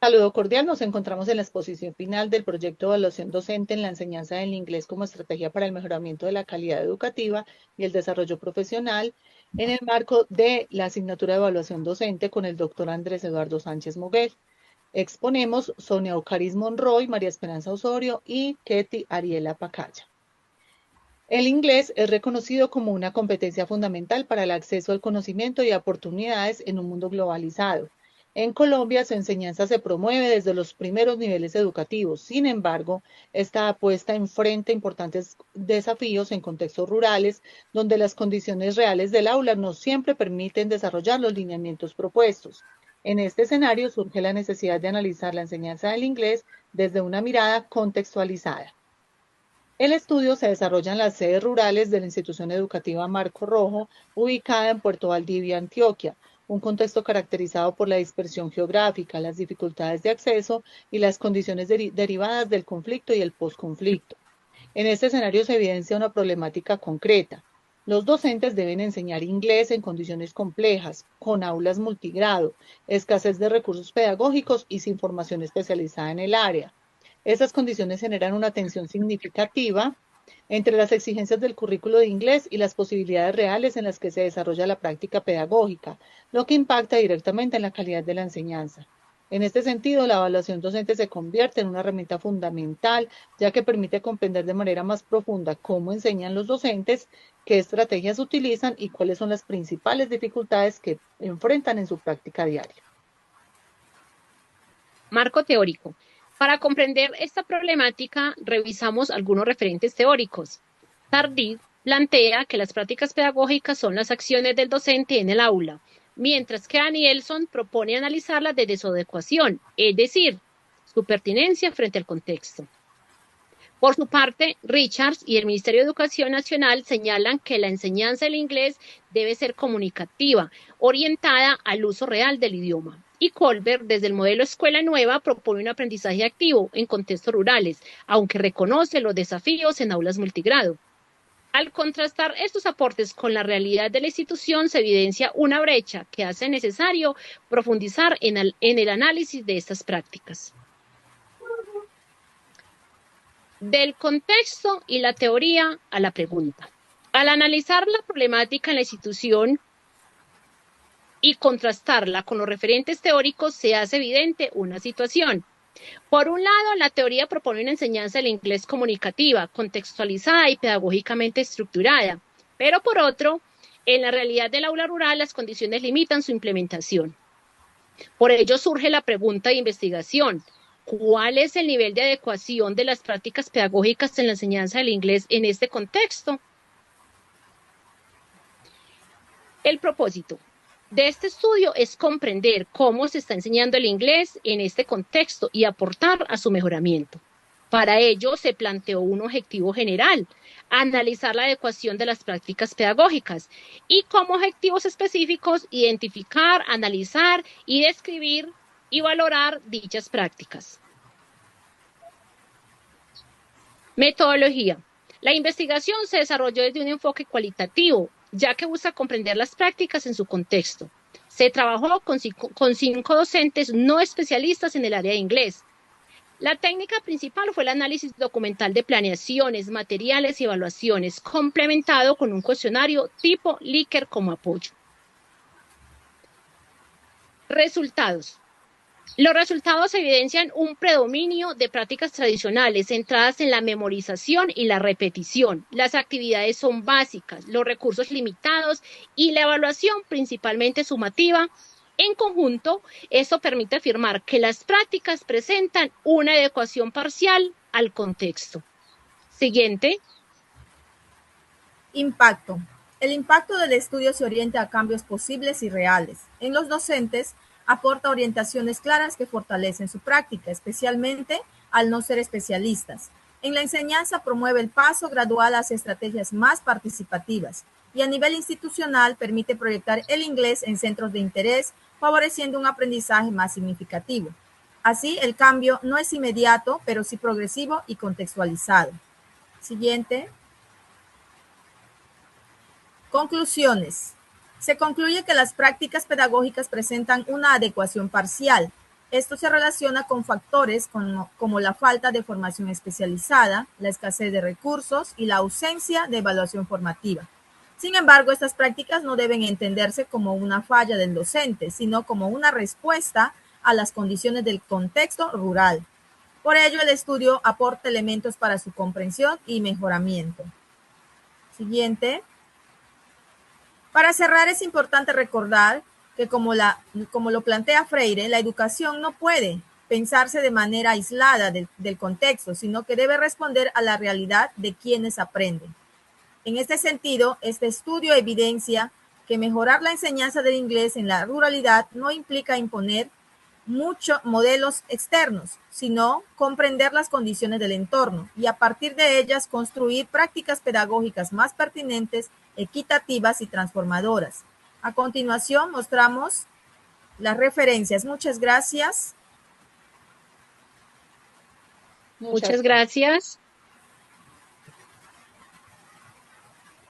Saludo cordial, nos encontramos en la exposición final del proyecto de evaluación docente en la enseñanza del inglés como estrategia para el mejoramiento de la calidad educativa y el desarrollo profesional en el marco de la asignatura de evaluación docente con el doctor Andrés Eduardo Sánchez Moguel. Exponemos Sonia Ocaris Monroy, María Esperanza Osorio y Ketty Ariela Pacaya. El inglés es reconocido como una competencia fundamental para el acceso al conocimiento y oportunidades en un mundo globalizado. En Colombia, su enseñanza se promueve desde los primeros niveles educativos. Sin embargo, esta apuesta enfrenta importantes desafíos en contextos rurales, donde las condiciones reales del aula no siempre permiten desarrollar los lineamientos propuestos. En este escenario surge la necesidad de analizar la enseñanza del inglés desde una mirada contextualizada. El estudio se desarrolla en las sedes rurales de la institución educativa Marco Rojo, ubicada en Puerto Valdivia, Antioquia, un contexto caracterizado por la dispersión geográfica, las dificultades de acceso y las condiciones derivadas del conflicto y el posconflicto. En este escenario se evidencia una problemática concreta. Los docentes deben enseñar inglés en condiciones complejas, con aulas multigrado, escasez de recursos pedagógicos y sin formación especializada en el área. Esas condiciones generan una tensión significativa entre las exigencias del currículo de inglés y las posibilidades reales en las que se desarrolla la práctica pedagógica, lo que impacta directamente en la calidad de la enseñanza. En este sentido, la evaluación docente se convierte en una herramienta fundamental, ya que permite comprender de manera más profunda cómo enseñan los docentes, qué estrategias utilizan y cuáles son las principales dificultades que enfrentan en su práctica diaria. Marco teórico. Para comprender esta problemática, revisamos algunos referentes teóricos. Tardif plantea que las prácticas pedagógicas son las acciones del docente en el aula, mientras que Danielson propone analizarlas desde su adecuación, es decir, su pertinencia frente al contexto. Por su parte, Richards y el Ministerio de Educación Nacional señalan que la enseñanza del inglés debe ser comunicativa, orientada al uso real del idioma. Y Colbert, desde el modelo Escuela Nueva, propone un aprendizaje activo en contextos rurales, aunque reconoce los desafíos en aulas multigrado. Al contrastar estos aportes con la realidad de la institución, se evidencia una brecha que hace necesario profundizar en el análisis de estas prácticas. Del contexto y la teoría a la pregunta. Al analizar la problemática en la institución y contrastarla con los referentes teóricos, se hace evidente una situación. Por un lado, la teoría propone una enseñanza del inglés comunicativa, contextualizada y pedagógicamente estructurada, pero por otro, en la realidad del aula rural, las condiciones limitan su implementación. Por ello surge la pregunta de investigación. ¿Cuál es el nivel de adecuación de las prácticas pedagógicas en la enseñanza del inglés en este contexto? El propósito de este estudio es comprender cómo se está enseñando el inglés en este contexto y aportar a su mejoramiento. Para ello se planteó un objetivo general, analizar la adecuación de las prácticas pedagógicas y como objetivos específicos identificar, analizar y describir y valorar dichas prácticas. Metodología. La investigación se desarrolló desde un enfoque cualitativo, ya que busca comprender las prácticas en su contexto. Se trabajó con 5 docentes no especialistas en el área de inglés. La técnica principal fue el análisis documental de planeaciones, materiales y evaluaciones, complementado con un cuestionario tipo Likert como apoyo. Resultados. Los resultados evidencian un predominio de prácticas tradicionales centradas en la memorización y la repetición. Las actividades son básicas, los recursos limitados y la evaluación principalmente sumativa. En conjunto, esto permite afirmar que las prácticas presentan una adecuación parcial al contexto. Siguiente. Impacto. El impacto del estudio se orienta a cambios posibles y reales. En los docentes, aporta orientaciones claras que fortalecen su práctica, especialmente al no ser especialistas. En la enseñanza promueve el paso gradual hacia estrategias más participativas y a nivel institucional permite proyectar el inglés en centros de interés, favoreciendo un aprendizaje más significativo. Así, el cambio no es inmediato, pero sí progresivo y contextualizado. Siguiente. Conclusiones. Se concluye que las prácticas pedagógicas presentan una adecuación parcial. Esto se relaciona con factores como la falta de formación especializada, la escasez de recursos y la ausencia de evaluación formativa. Sin embargo, estas prácticas no deben entenderse como una falla del docente, sino como una respuesta a las condiciones del contexto rural. Por ello, el estudio aporta elementos para su comprensión y mejoramiento. Siguiente. Para cerrar, es importante recordar que como lo plantea Freire, la educación no puede pensarse de manera aislada del contexto, sino que debe responder a la realidad de quienes aprenden. En este sentido, este estudio evidencia que mejorar la enseñanza del inglés en la ruralidad no implica imponer muchos modelos externos, sino comprender las condiciones del entorno y a partir de ellas construir prácticas pedagógicas más pertinentes, equitativas y transformadoras. A continuación mostramos las referencias. Muchas gracias. Muchas gracias.